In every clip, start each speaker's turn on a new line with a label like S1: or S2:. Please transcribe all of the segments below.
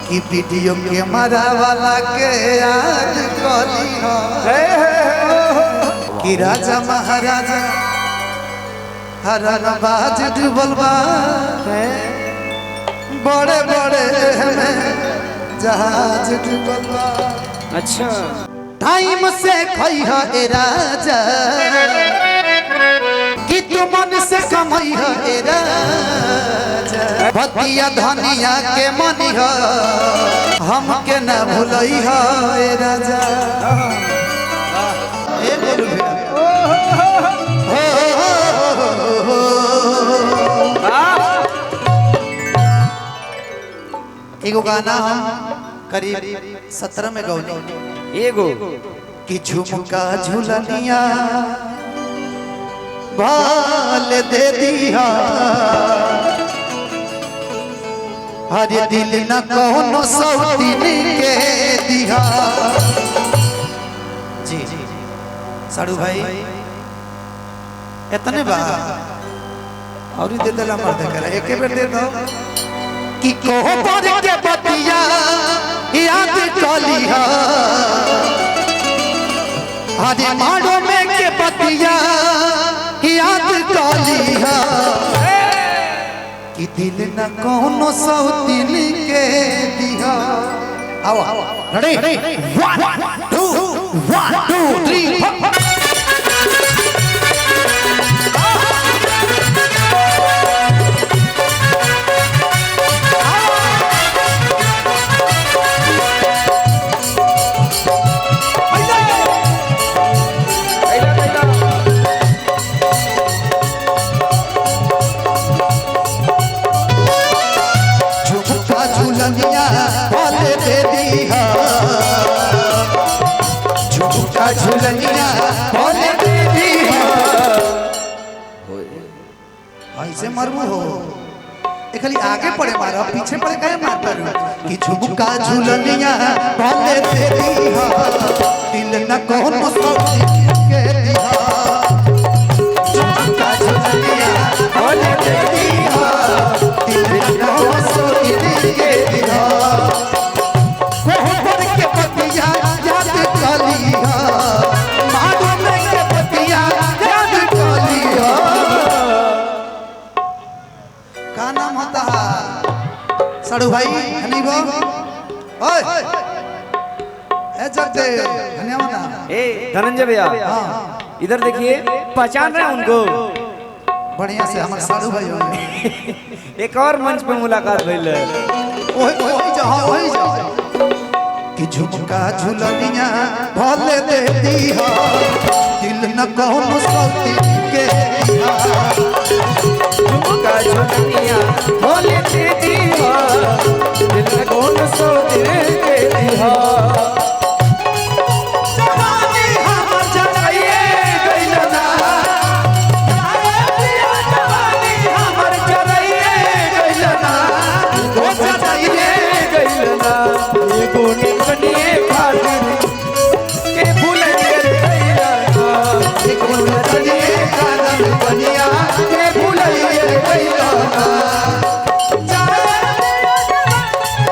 S1: कि video camera वाला के याद कली हो कि राजा महाराजा हरन बाज डूबल बा बड़े बड़े में जहाज डूबल बा।
S2: अच्छा
S1: टाइम से खई है ए राजा कि तू मन से कमाई है ए राजा भतिया धनिया के मनी है हमके न भूलई है ए राजा। ए बोलू एगो गाना हम करीब 17 में गौनी
S2: एगो
S1: कि झुमका झुलनिया भाल दे दिया हरे दिल न कोनो सौतीन के दिया। जी साड़ू भाई इतने बा और दे दिला मर्द कर एक बेर दे दो कि कोहो पर के बतिया याद कलिया हरे मारो में के बतिया याद कलिया कि दिल न कोनो सौतीन के दिया। आओ रेडी 1 2 1 2 3 झुलनिया बोले दीदी ऐसे मरबू हो खाली आगे पड़े मारा पीछे पड़े कहे मारता कि झुमका झुलनिया बोले दीदी दिल न कोनो सौतीन के दिया। झुमका झुलनिया बोले दीदी दिल न कोनो सौतीन के दिया। कोहो पर के बतिया याद कलिया मारो में के बतिया याद कलिया। का नाम होता है साड़ू भाई हनी बो ओए ए जगते धन्यवाद
S2: ए धनंजय भैया इधर देखिए पहचान रहे हैं उनको
S1: बढ़िया से हमारे साड़ू भाई हो।
S2: एक और मंच पे मुलाकात भइल है
S1: वही जा कि झुमका झुलनिया भले दे दिया दिल न कोनो सौतीन के दिया।
S2: झुमका झुलनिया भले दे दिया दिल न कोनो सौतीन के दिया।
S1: जवानी हमर जराइए गइल ना जवानी हमर जराइए गइल ना ओ जराइए
S2: गइल ना ये गोनी बनिए खातिर के भूले गइल ना
S1: ये कोन चलिए कानन बनिया के भूलइए गइल ना।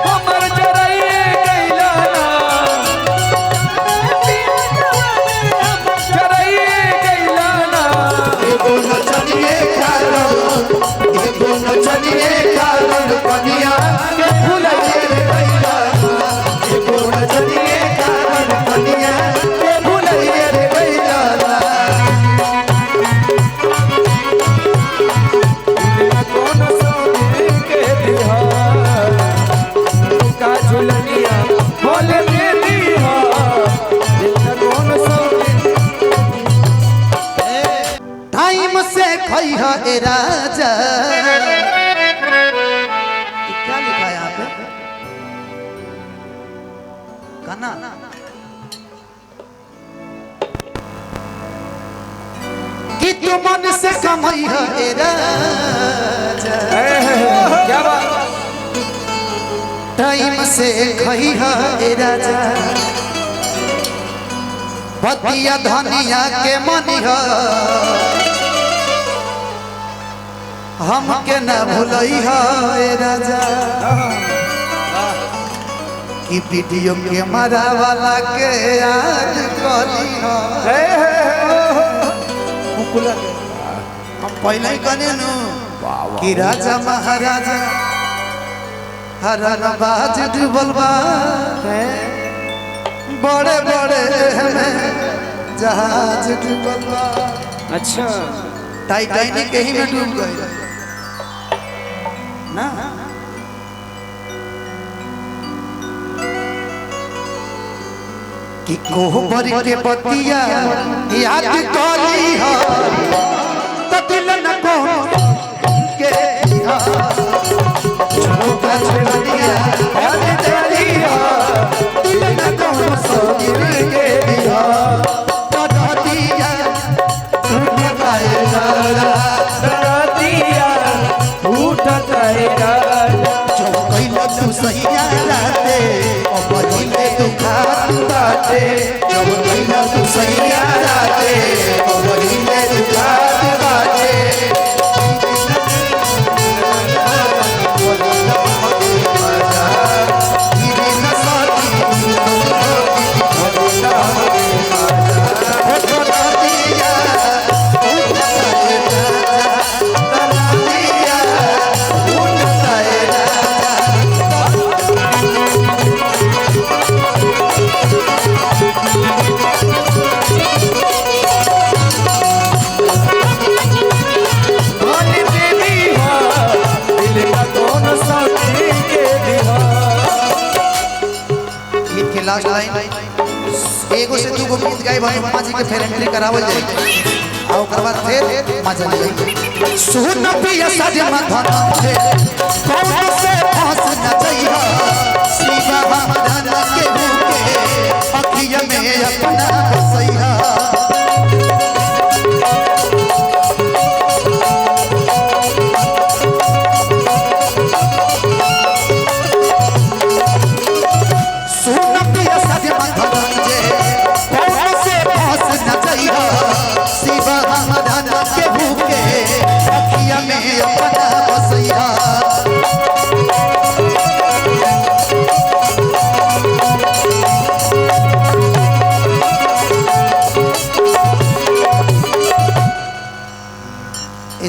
S2: हमर जराइए गइल ना जराइए गइल ना
S1: ये कोन चलिए कानन बनिया के भूलइए गइल ना। ये कोन चलिए कानन बनिया के भूलइए गइल ना।
S2: कौन सौतीन के दिया झुमका झुलनिया बोले दे दिया दिल का कौन सौतीन।
S1: टाइम से खई है ए राजा क्या लिखा है यहाँ पे काना कि तू मन से कमाई है ए राजा
S2: क्या बात
S1: टाइम से खई है ए राजा भतिया धनिया के मनी है हमके न भूलई है राजा। कि वीडियो कैमरा वाला के याद कली हो हम पहले ही कहने नु कि राजा महाराजा हरन बाज डूबल बा बड़े बड़े हमें जहाज डूबल बा।
S2: अच्छा
S1: टाइटैनिक कहीं में डूब गए ना। कि कोहबर के बतिया याद कली हो तो दिल न को के छोटा छोड़िया याद कली हो दिल न को सो दिल के दिया तो दिया तूने पाएगा
S2: दिया उठ जाएगा
S1: जो कैला तू सही राते और बजिले तू खात बाटे जो कैला तू सही राते और बजिले तू खात बाटे लास्ट लाइन एगो से दूगो गीत गाए भाई मामा जी के फिर एंट्री करावल जाए आ ओकर बाद फिर मजा ले सुन पिया सज मधन से कौन से फंस न जइहा शिवा हमदन के भूखे अखिया में अपना बसैहा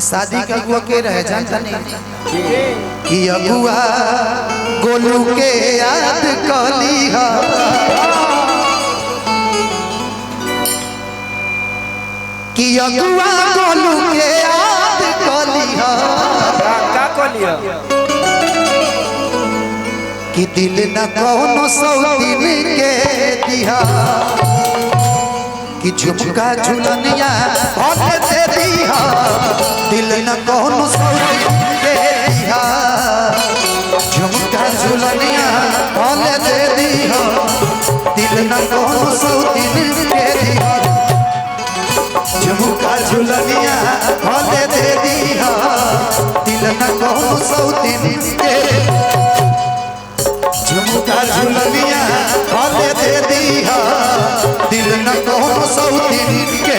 S1: शादी का अगुआ के रहे जानता नहीं कि अगुआ गोलू के याद कली हा कि अगुआ गोलू के याद कली हा
S2: का कलिया
S1: कि दिल न कोनो सौतीन के दिहा कि झुमका झुलनिया भले दे दिहा दिल न कोनो सौतीन के दिहा झुमका झुलनिया भले दे दिहा दिल न कोनो सौतीन के दिहा झुमका झुलनिया भले दे दिहा दिल न कोनो सौतीन के झुमका झुलनिया भले दे दिहा दिल न कोनो सौतीन के